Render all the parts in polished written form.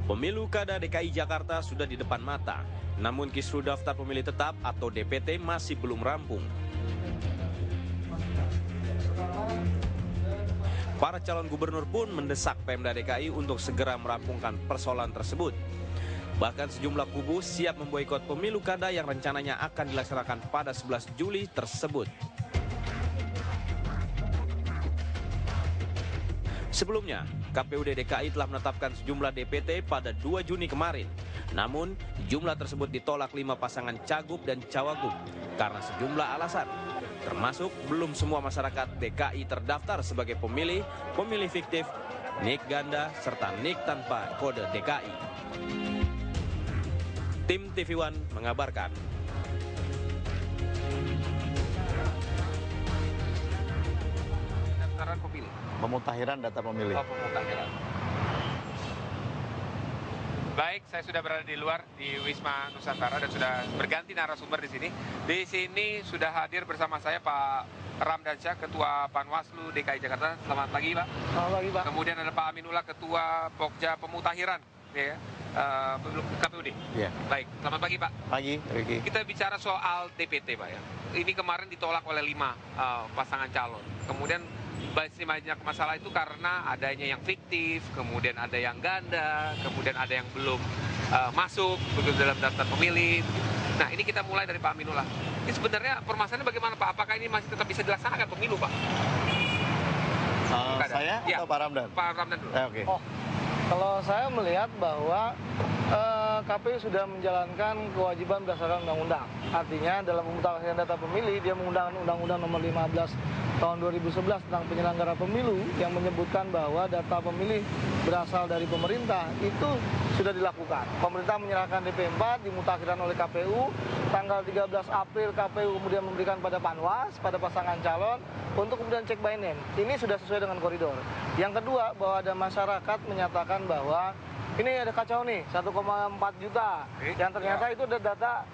Pemilu Kada DKI Jakarta sudah di depan mata, namun kisru daftar pemilih tetap atau DPT masih belum rampung. Para calon gubernur pun mendesak Pemda DKI untuk segera merampungkan persoalan tersebut. Bahkan sejumlah kubu siap memboikot pemilu kada yang rencananya akan dilaksanakan pada 11 Juli tersebut. Sebelumnya, KPUD DKI telah menetapkan sejumlah DPT pada 2 Juni kemarin. Namun, jumlah tersebut ditolak 5 pasangan cagup dan cawagup karena sejumlah alasan. Termasuk belum semua masyarakat DKI terdaftar sebagai pemilih fiktif, nik ganda, serta nik tanpa kode DKI. Tim TV One mengabarkan. Pendaftaran pemilih. Pemutakhiran data pemilih. Oh, pemutakhiran. Baik, saya sudah berada di luar di Wisma Nusantara dan sudah berganti narasumber di sini. Di sini sudah hadir bersama saya Pak Ramdansyah, Ketua Panwaslu DKI Jakarta. Selamat pagi, Pak. Selamat pagi, Pak. Kemudian ada Pak Aminullah, Ketua Pokja Pemutakhiran, ya, KPUD. Iya. Baik, selamat pagi, Pak. Pagi, Riki. Kita bicara soal DPT, Pak, ya. Ini kemarin ditolak oleh 5 pasangan calon. Kemudian banyak masalah itu karena adanya yang fiktif, kemudian ada yang ganda, kemudian ada yang belum masuk begitu dalam daftar pemilih. Nah, ini kita mulai dari Pak Aminullah. Ini sebenarnya permasalahannya bagaimana, Pak? Apakah ini masih tetap bisa dilaksanakan pemilu, Pak? Saya Ya. atau Pak Ramdan? Pak Ramdan dulu. Oke. Oh, kalau saya melihat bahwa KPU sudah menjalankan kewajiban berdasarkan undang-undang. Artinya dalam pemutakhiran data pemilih, dia menggunakan Undang-Undang Nomor 15 Tahun 2011 tentang penyelenggara pemilu yang menyebutkan bahwa data pemilih berasal dari pemerintah itu sudah dilakukan. Pemerintah menyerahkan DP4 dimutakhiran oleh KPU, tanggal 13 April KPU kemudian memberikan pada Panwas, pada pasangan calon untuk kemudian cek by name. Ini sudah sesuai dengan koridor. Yang kedua, bahwa ada masyarakat menyatakan bahwa ini ada kacau nih, 1,4 juta. Yang ternyata itu ada data,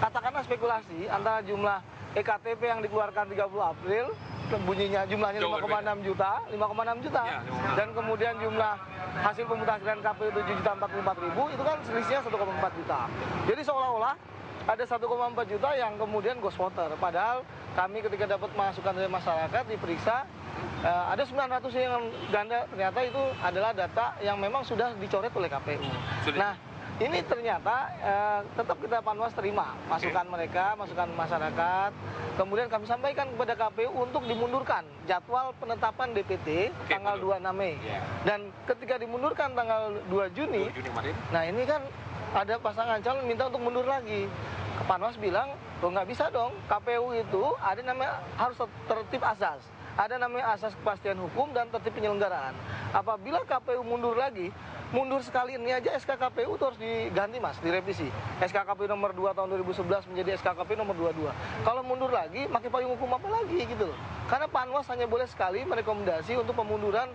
katakanlah spekulasi antara jumlah EKTP yang dikeluarkan 30 April, bunyinya jumlahnya 5,6 juta, 5,6 juta. Ya, dan kemudian jumlah hasil pemutakhiran KPU 7.044.000, itu kan selisihnya 1,4 juta. Jadi seolah-olah ada 1,4 juta yang kemudian ghost voter. Padahal kami ketika dapat masukan dari masyarakat diperiksa, ada 900 yang ganda, ternyata itu adalah data yang memang sudah dicoret oleh KPU. Nah, ini ternyata tetap kita Panwas terima masukan mereka, masukan masyarakat. Kemudian kami sampaikan kepada KPU untuk dimundurkan jadwal penetapan DPT tanggal 26 Mei. Dan ketika dimundurkan tanggal 2 Juni, nah ini kan ada pasangan calon minta untuk mundur lagi. Panwas bilang, oh nggak bisa dong, KPU itu ada namanya harus tertib asas. Ada namanya asas kepastian hukum dan tertib penyelenggaraan. Apabila KPU mundur lagi, mundur sekali ini aja SK KPU itu harus diganti, Mas, direvisi. SK KPU nomor 2 tahun 2011 menjadi SK KPU nomor 22. Kalau mundur lagi, makin payung hukum apa lagi gitu loh. Karena Panwas hanya boleh sekali merekomendasi untuk pemunduran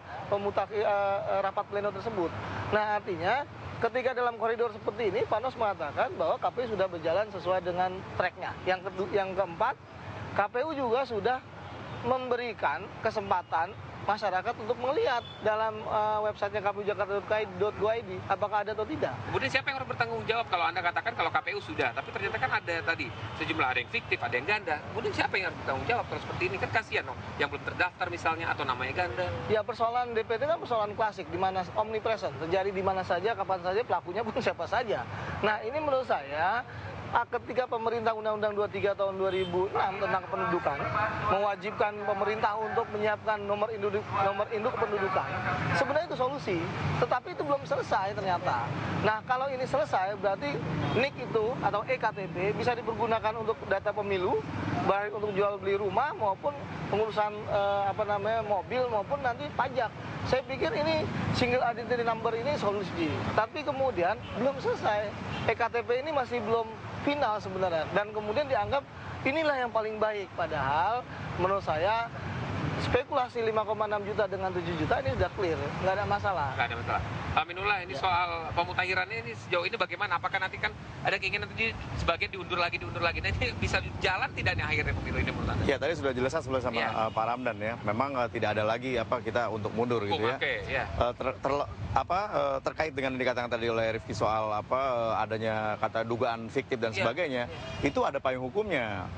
rapat pleno tersebut. Nah, artinya ketika dalam koridor seperti ini, Panwas mengatakan bahwa KPU sudah berjalan sesuai dengan tracknya. Yang keempat, KPU juga sudah memberikan kesempatan masyarakat untuk melihat dalam websitenya kpujakarta.go.id apakah ada atau tidak. Kemudian siapa yang harus bertanggung jawab kalau Anda katakan kalau KPU sudah, tapi ternyata kan ada tadi sejumlah, ada yang fiktif, ada yang ganda. Kemudian siapa yang harus bertanggung jawab kalau seperti ini? Kan kasihan dong, yang belum terdaftar misalnya atau namanya ganda. Ya, persoalan DPT kan persoalan klasik, di mana omnipresent, terjadi di mana saja, kapan saja, pelakunya pun siapa saja. Nah, ini menurut saya ketika pemerintah Undang-Undang 23 tahun 2006 tentang kependudukan mewajibkan pemerintah untuk menyiapkan nomor induk kependudukan, sebenarnya itu solusi, tetapi itu belum selesai ternyata. Nah, kalau ini selesai berarti NIK itu atau EKTP bisa dipergunakan untuk data pemilu, baik untuk jual beli rumah maupun pengurusan mobil maupun nanti pajak. Saya pikir ini single identity number ini solusi, tapi kemudian belum selesai. EKTP ini masih belum final sebenarnya, dan kemudian dianggap inilah yang paling baik, padahal menurut saya spekulasi 5,6 juta dengan 7 juta ini udah clear, nggak ada masalah. Nggak ada masalah. Pak Aminullah, ini soal pemutakhirannya ini sejauh ini bagaimana? Apakah nanti kan ada keinginan nanti sebagian diundur lagi? Nah ini bisa jalan tidak nih akhirnya pemilu ini menurut Anda? Ya tadi sudah jelaskan sebelum sama Pak Ramdan ya. Memang tidak ada lagi kita untuk mundur gitu ya. Terkait dengan yang dikatakan tadi oleh Rifki soal adanya kata dugaan fiktif dan sebagainya, itu ada payung hukumnya.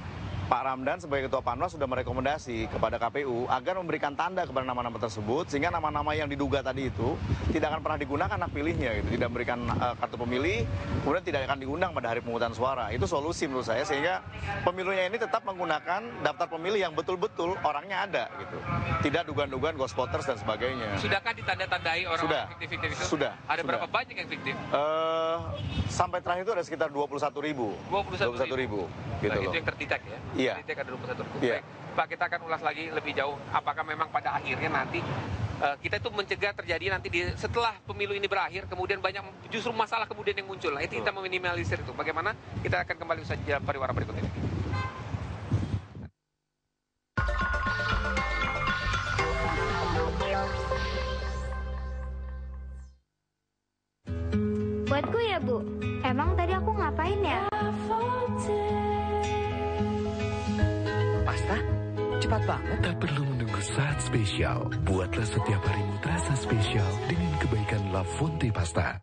Pak Ramdan sebagai Ketua Panwas sudah merekomendasi kepada KPU agar memberikan tanda kepada nama-nama tersebut sehingga nama-nama yang diduga tadi itu tidak akan pernah digunakan hak pilihnya gitu, tidak memberikan kartu pemilih, kemudian tidak akan diundang pada hari pemungutan suara. Itu solusi menurut saya sehingga pemilunya ini tetap menggunakan daftar pemilih yang betul-betul orangnya ada gitu. Tidak dugaan-dugaan ghost voters dan sebagainya. Sudahkah ditanda-tandai orang fiktif-fiktif itu? Sudah. Ada berapa banyak yang fiktif? Sampai terakhir itu ada sekitar 21.000. 21.000 gitu loh. Itu yang terdetek ya? Iya. Terdetek ada 21.000. Iya. Baik, Pak, kita akan ulas lagi lebih jauh. Apakah memang pada akhirnya nanti kita itu mencegah terjadi nanti setelah pemilu ini berakhir, kemudian banyak justru masalah kemudian yang muncul. Nah, itu kita meminimalisir itu. Bagaimana? Kita akan kembali saja pariwara berikut ini. Buatku ya, Bu. Emang tadi aku ngapain ya? Pasta? Cepat banget. Tak perlu menunggu saat spesial. Buatlah setiap harimu terasa spesial dengan kebaikan La Fonte Pasta.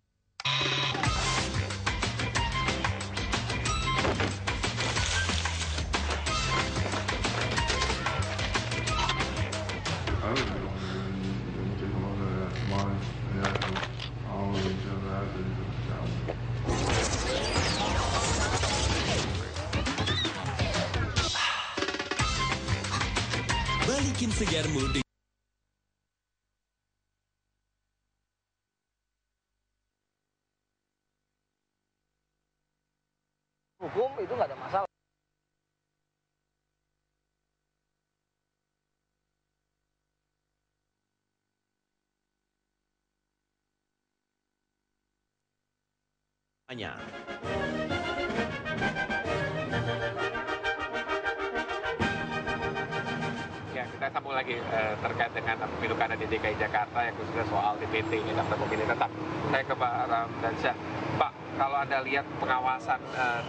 Balikin segarmu dengan Hukum itu nggak ada masalah. Hanya. Ya, kita sambung lagi terkait dengan pemilu kada di DKI Jakarta yang khususnya soal DPT ini, daftar pemilih tetap. Saya ke Pak Ramdansyah. Pak, kalau Anda lihat pengawasan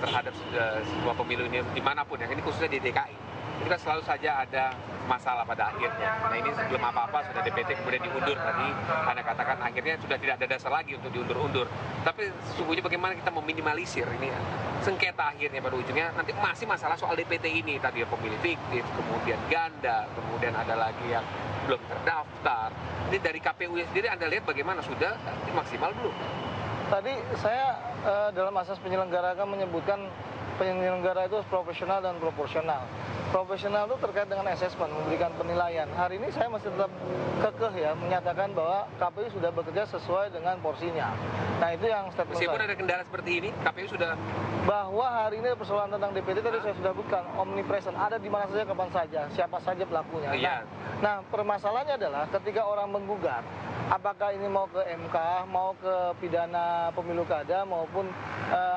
terhadap sebuah pemilu ini dimanapun ya, ini khususnya di DKI, ini kan selalu saja ada masalah pada akhirnya. Nah ini sebelum apa-apa sudah DPT kemudian diundur. Tadi Anda katakan akhirnya sudah tidak ada dasar lagi untuk diundur-undur. Tapi sesungguhnya bagaimana kita meminimalisir ini ya, sengketa akhirnya pada ujungnya nanti masih masalah soal DPT ini. Tadi ya pemilih fiktif, kemudian ganda, kemudian ada lagi yang belum terdaftar. Ini dari KPU sendiri Anda lihat bagaimana, sudah maksimal belum? Tadi saya dalam asas penyelenggara kan menyebutkan penyelenggara itu profesional dan proporsional. Profesional itu terkait dengan asesmen, memberikan penilaian. Hari ini saya masih tetap kekeh ya, menyatakan bahwa KPU sudah bekerja sesuai dengan porsinya. Nah itu yang statement meskipun saya. Ada kendala seperti ini, KPU sudah... Bahwa hari ini persoalan tentang DPT tadi saya sudah bukan omnipresent, ada di mana saja, kapan saja, siapa saja pelakunya. Iya. Nah permasalahannya adalah ketika orang menggugat, apakah ini mau ke MK, mau ke pidana pemilu kada maupun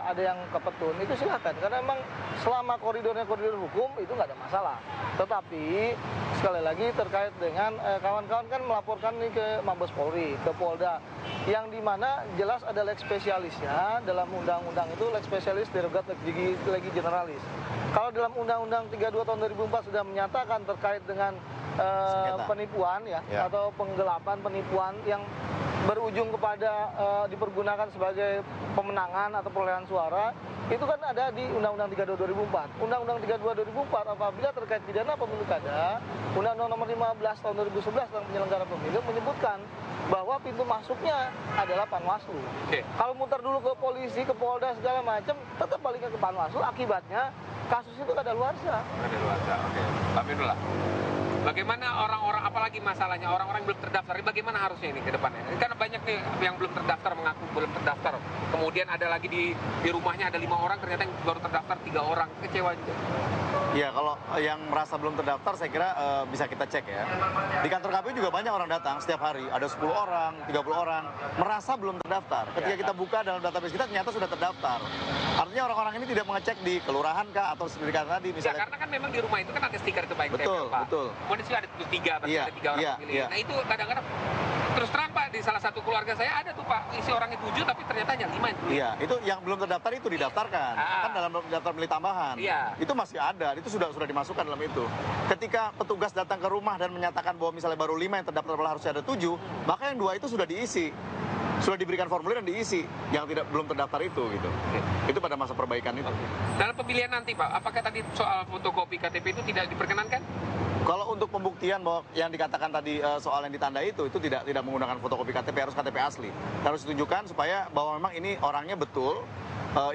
ada yang ke petun, itu silakan. Karena memang selama koridornya koridor hukum itu nggak ada masalah. Tetapi sekali lagi terkait dengan kawan-kawan kan melaporkan ini ke Mabes Polri, ke Polda, yang dimana jelas ada leg spesialisnya dalam undang-undang itu, leg spesialis derogat legi generalis. Kalau dalam Undang-Undang 32 tahun 2004 sudah menyatakan terkait dengan penipuan ya, atau penggelapan penipuan yang berujung kepada dipergunakan sebagai pemenangan atau perolehan suara, itu kan ada di Undang-Undang 32 2004. Undang-Undang 32 2004 apabila terkait pidana pemilu kada, Undang-Undang nomor 15 tahun 2011 tentang penyelenggara pemilu menyebutkan bahwa pintu masuknya adalah Panwaslu. Kalau muter dulu ke polisi, ke Polda segala macam, tetap baliknya ke Panwaslu. Akibatnya kasus itu kadaluarsa. Kadaluarsa, oke. Pak Aminullah, bagaimana orang-orang, apalagi masalahnya orang-orang yang belum terdaftar, ini bagaimana harusnya ini ke depannya? Ini karena banyak nih yang belum terdaftar, mengaku belum terdaftar. Kemudian ada lagi di rumahnya ada 5 orang, ternyata yang baru terdaftar 3 orang. Kecewa juga. Ya, kalau yang merasa belum terdaftar saya kira bisa kita cek ya. Di kantor KPU juga banyak orang datang setiap hari. Ada 10 orang, 30 orang merasa belum terdaftar. Ketika kita buka dalam database kita ternyata sudah terdaftar. Artinya orang-orang ini tidak mengecek di kelurahan kah atau seperti tadi Ya, misalnya. karena kan memang di rumah itu kan ada stiker itu baik Betul, Pak. betul. Kemudian sih ada tiga, berarti Iya, ada 3 orang iya, pemilih. iya. Nah itu kadang-kadang terus terang Pak, di salah satu keluarga saya ada tuh Pak, isi orangnya 7 tapi ternyata hanya 5 yang Iya, itu yang belum terdaftar itu didaftarkan. Kan dalam daftar pemilih tambahan. Iya. Itu masih ada, itu sudah dimasukkan dalam itu. Ketika petugas datang ke rumah dan menyatakan bahwa misalnya baru 5 yang terdaftar malah harusnya ada 7, maka yang 2 itu sudah diisi. Sudah diberikan formulir dan diisi. Yang belum terdaftar itu gitu. Itu pada masa perbaikan itu. Dalam pemilihan nanti Pak, apakah tadi soal fotokopi KTP itu tidak diperkenankan? Kalau untuk pembuktian bahwa yang dikatakan tadi soal yang ditandai itu tidak menggunakan fotokopi KTP, harus KTP asli. Harus ditunjukkan supaya bahwa memang ini orangnya betul,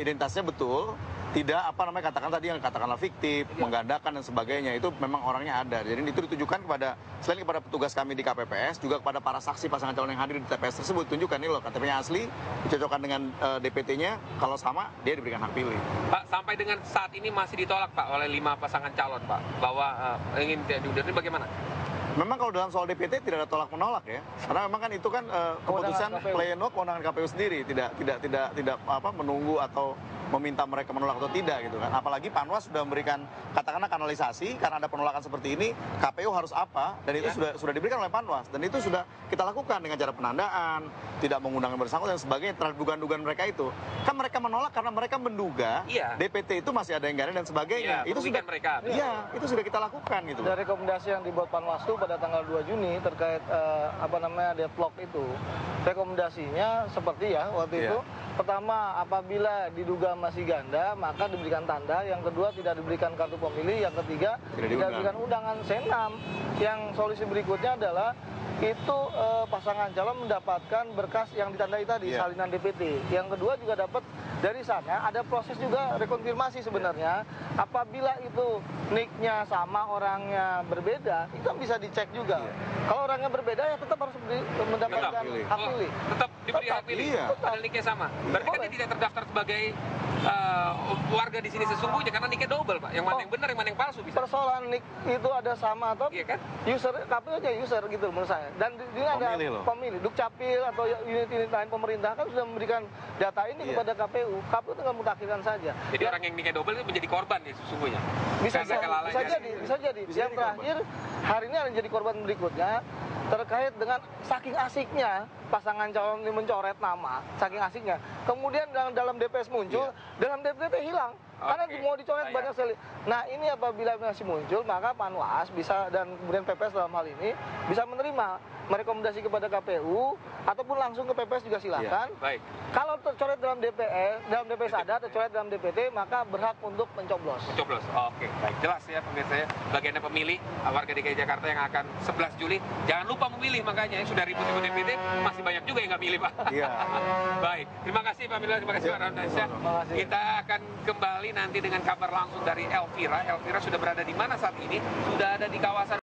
identitasnya betul, tidak katakan tadi yang katakanlah fiktif, menggandakan dan sebagainya, itu memang orangnya ada. Jadi itu ditujukan selain kepada petugas kami di KPPS, juga kepada para saksi pasangan calon yang hadir di TPS tersebut, tunjukkan ini loh KTP-nya asli, dicocokkan dengan DPT-nya, kalau sama dia diberikan hak pilih. Pak, sampai dengan saat ini masih ditolak Pak oleh 5 pasangan calon Pak, bahwa ingin diundur, ini bagaimana? Memang kalau dalam soal DPT tidak ada tolak menolak ya, karena memang kan itu kan keputusan pleno kewenangan KPU sendiri, tidak menunggu atau meminta mereka menolak atau tidak gitu kan. Apalagi Panwas sudah memberikan katakanlah kanalisasi, karena ada penolakan seperti ini, KPU harus apa, dan itu sudah diberikan oleh Panwas, dan itu sudah kita lakukan dengan cara penandaan, tidak mengundang yang bersangkutan dan sebagainya, terhadap dugaan-dugaan mereka itu. Kan mereka menolak karena mereka menduga DPT itu masih ada yang ganda dan sebagainya. Itu sudah mereka. Iya, itu sudah kita lakukan gitu. Dari rekomendasi yang dibuat Panwaslu pada tanggal 2 Juni terkait deadlock itu, rekomendasinya seperti waktu itu, pertama apabila diduga masih ganda maka diberikan tanda, yang kedua tidak diberikan kartu pemilih, yang ketiga tidak diberikan undangan. C6 yang solusi berikutnya adalah itu pasangan calon mendapatkan berkas yang ditandai tadi, salinan DPT. Yang kedua juga dapat dari sana ada proses juga rekonfirmasi sebenarnya. Apabila itu nicknya sama, orangnya berbeda, itu bisa dicek juga. Kalau orangnya berbeda ya tetap harus mendapatkan hak pilih. Tetap diberi hak pilih. Padahal nicknya sama. Berarti kan dia tidak terdaftar sebagai warga di sini sesungguhnya karena nicknya double Pak. Yang mana yang benar, yang mana yang palsu bisa. Persoalan nick itu ada sama atau kan? user KPU aja user gitu menurut saya. Dan ini ada pemilih, Dukcapil atau unit-unit lain pemerintah kan sudah memberikan data ini kepada KPU. KPU tinggal mutakhirkan saja. Jadi orang yang nicknya double itu menjadi korban ya sesungguhnya. Bisa jadi. Yang terakhir hari ini ada jadi korban berikutnya terkait dengan saking asiknya pasangan calon ini mencoret nama, saking asiknya. Kemudian dalam DPS muncul, dalam DPT hilang. Karena mau dicoret banyak sekali. Nah ini apabila masih muncul, maka Panwas bisa, dan kemudian PPS dalam hal ini, bisa menerima merekomendasi kepada KPU, ataupun langsung ke PPS juga silakan. Baik. Kalau tercoret dalam DPS ada, tercoret dalam DPT, maka berhak untuk mencoblos. Oke, baik. Jelas ya pemirsa ya. Bagiannya pemilih, warga DKI Jakarta yang akan 11 Juli. Jangan lupa memilih, makanya yang sudah ribut-ribut DPT, masih banyak juga yang nggak milih Pak. Iya. Baik, terima kasih Pak Mila, terima kasih Pak Ramdansyah. Kita akan kembali nanti dengan kabar langsung dari Elvira. Elvira sudah berada di mana saat ini? Sudah ada di kawasan